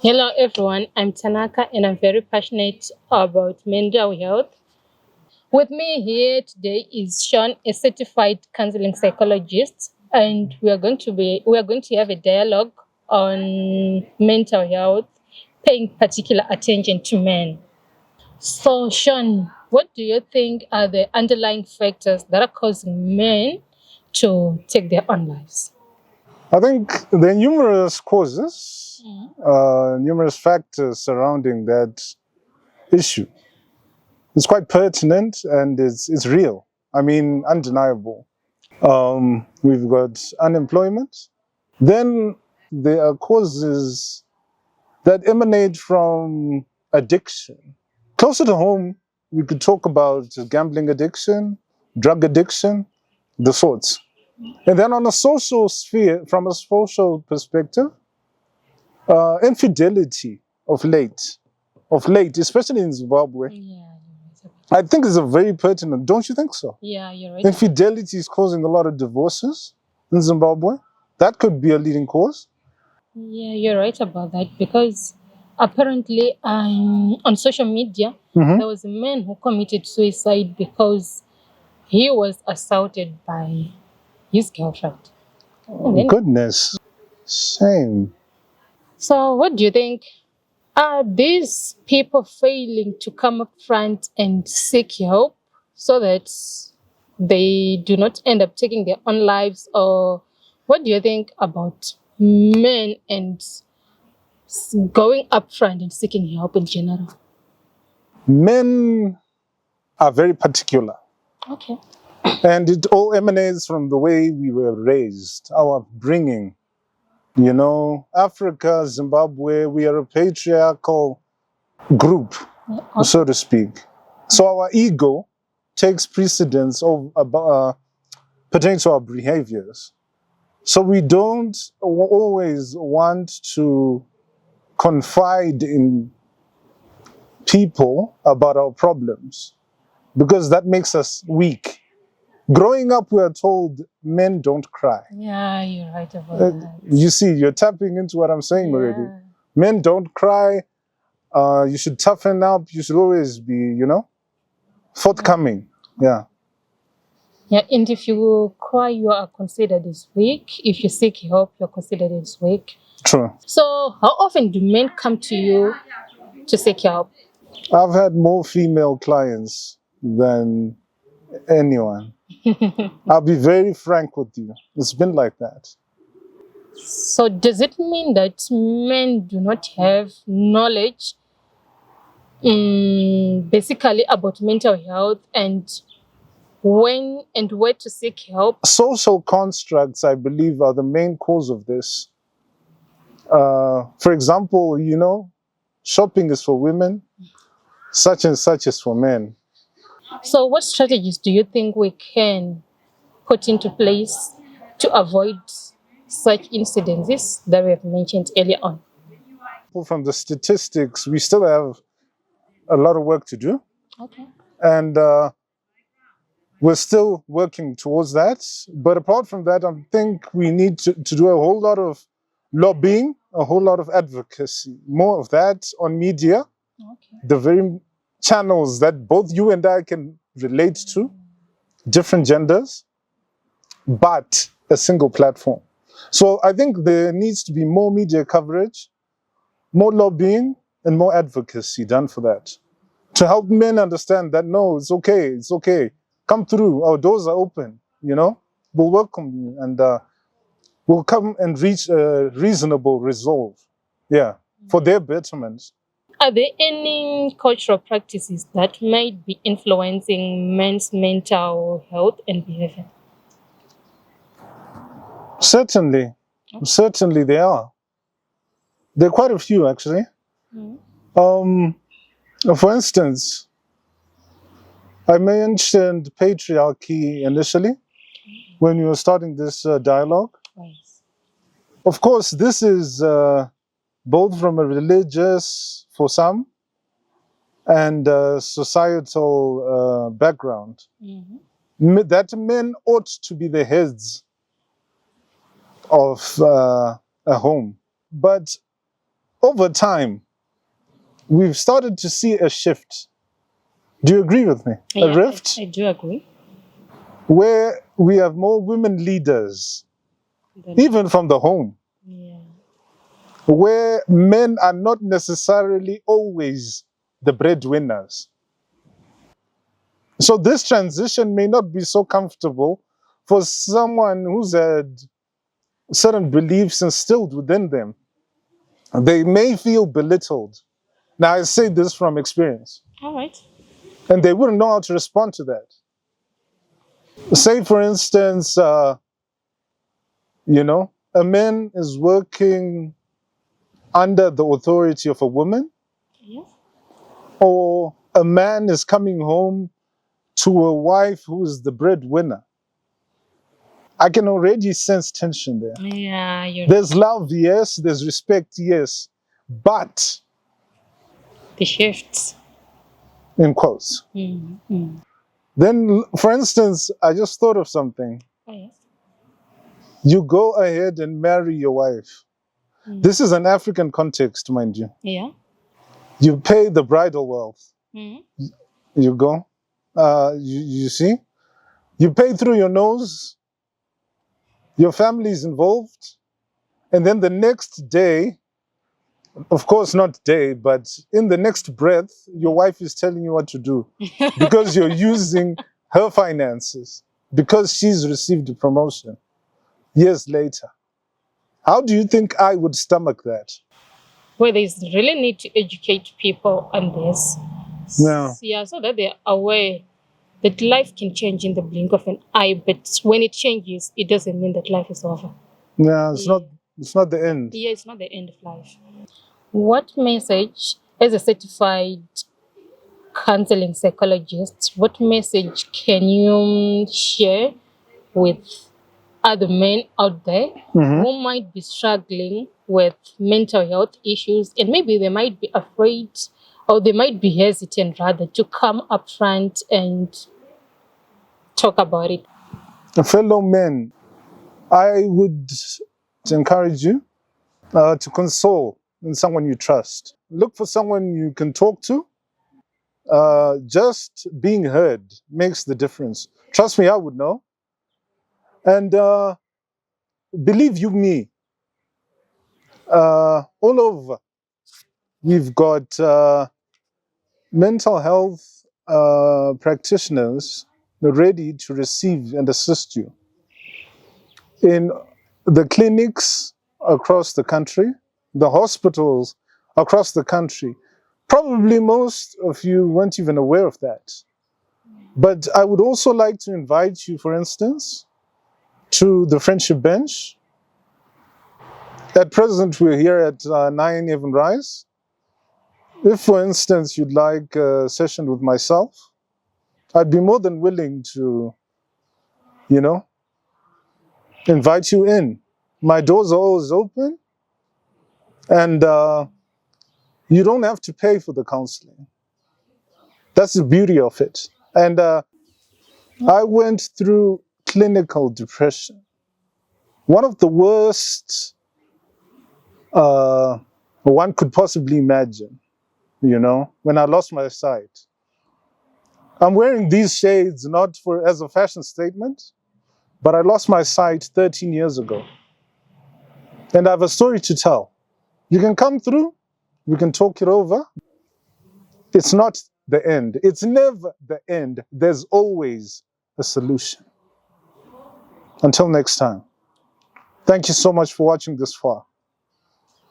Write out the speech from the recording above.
Hello everyone, I'm Tanaka and I'm very passionate about mental health. With me here today is Sean, a certified counseling psychologist, and we are going to have a dialogue on mental health, paying particular attention to men. So Sean, what do you think are the underlying factors that are causing men to take their own lives? I think there are numerous causes, numerous factors surrounding that issue. It's quite pertinent and it's real. I mean, undeniable. We've got unemployment. Then there are causes that emanate from addiction. Closer to home, we could talk about gambling addiction, drug addiction, the sorts. And then on a social sphere, from a social perspective, infidelity of late, especially in Zimbabwe, I think is a very pertinent. Don't you think so? Yeah, you're right. Infidelity is causing a lot of divorces in Zimbabwe. That could be a leading cause. Yeah, you're right about that because apparently on social media Mhm. there was a man who committed suicide because he was assaulted by his girlfriend. And then, Goodness, shame. so what do you think? Are these people failing to come up front and seek help so that they do not end up taking their own lives? Or what do you think about men and going up front and seeking help in general? Men are very particular, Okay. and it all emanates from the way we were raised, our upbringing. You know, Africa, Zimbabwe, we are a patriarchal group, so to speak. So our ego takes precedence pertaining to our behaviors. So we don't always want to confide in people about our problems because that makes us weak. Growing up, we are told men don't cry. Yeah, you're right about that. You see, you're tapping into what I'm saying already. Yeah. Men don't cry. You should toughen up. You should always be, forthcoming. Yeah. Yeah, and if you cry, you are considered as weak. If you seek help, you're considered as weak. True. So, how often do men come to you to seek help? I've had more female clients than anyone. I'll be very frank with you. It's been like that. So, does it mean that men do not have knowledge basically about mental health and when and where to seek help? Social constructs, I believe, are the main cause of this. For example, shopping is for women, such and such is for men. So, what strategies do you think we can put into place to avoid such incidences that we have mentioned earlier on? From the statistics, we still have a lot of work to do, Okay. and we're still working towards that. But apart from that, I think we need to do a whole lot of lobbying, a whole lot of advocacy, more of that on media, Okay. the very channels that both you and I can relate to, different genders, but a single platform. So I think there needs to be more media coverage, more lobbying, and more advocacy done for that, to help men understand that, no, it's okay. Come through, our doors are open, we'll welcome you, and we'll come and reach a reasonable resolve, for their betterment. Are there any cultural practices that might be influencing men's mental health and behavior? Certainly there are. There are quite a few, actually. Um, for instance, I mentioned patriarchy initially when we were starting this dialogue. Yes. Of course, this is both from a religious, for some, and societal background. That men ought to be the heads of a home. But over time, we've started to see a shift. Do you agree with me? Yeah, a rift? I do agree. Where we have more women leaders, even from the home. Yeah. Where men are not necessarily always the breadwinners. So this transition may not be so comfortable for someone who's had certain beliefs instilled within them. They may feel belittled. Now, I say this from experience. All right. And they wouldn't know how to respond to that. Say, for instance, a man is working under the authority of a woman, Yes. or a man is coming home to a wife who is the breadwinner. I can already sense tension there. Yeah, There's love, yes. There's respect, yes. But, the shifts. in quotes. Mm-hmm. Then, for instance, I just thought of something. Oh, yes. You go ahead and marry your wife. This is an African context, mind you. Yeah. You pay the bridal wealth. Mm-hmm. You go. You see? You pay through your nose. Your family is involved. And then the next day, of course not day, but in the next breath, your wife is telling you what to do. Because you're using her finances. Because she's received a promotion years later. How do you think I would stomach that? Well, there's really need to educate people on this. No. Yeah, so that they're aware that life can change in the blink of an eye, but when it changes, it doesn't mean that life is over. No, it's not the end. Yeah, it's not the end of life. What message, as a certified counseling psychologist, what message can you share with other men out there who might be struggling with mental health issues, and maybe they might be afraid, or they might be hesitant rather, to come up front and talk about it? Fellow men, I would encourage you to console in someone you trust. Look for someone you can talk to. Just being heard makes the difference. Trust me, I would know. And believe you me, all over, we've got mental health practitioners ready to receive and assist you in the clinics across the country, the hospitals across the country. Probably most of you weren't even aware of that. But I would also like to invite you, for instance, to the Friendship Bench. At present, we're here at 9 Even Rise. If, for instance, you'd like a session with myself, I'd be more than willing to, invite you in. My doors are always open, and you don't have to pay for the counseling. That's the beauty of it. And I went through clinical depression. One of the worst one could possibly imagine, when I lost my sight. I'm wearing these shades not as a fashion statement, but I lost my sight 13 years ago. And I have a story to tell. You can come through, we can talk it over. It's not the end. It's never the end. There's always a solution. Until next time. Thank you so much for watching this far.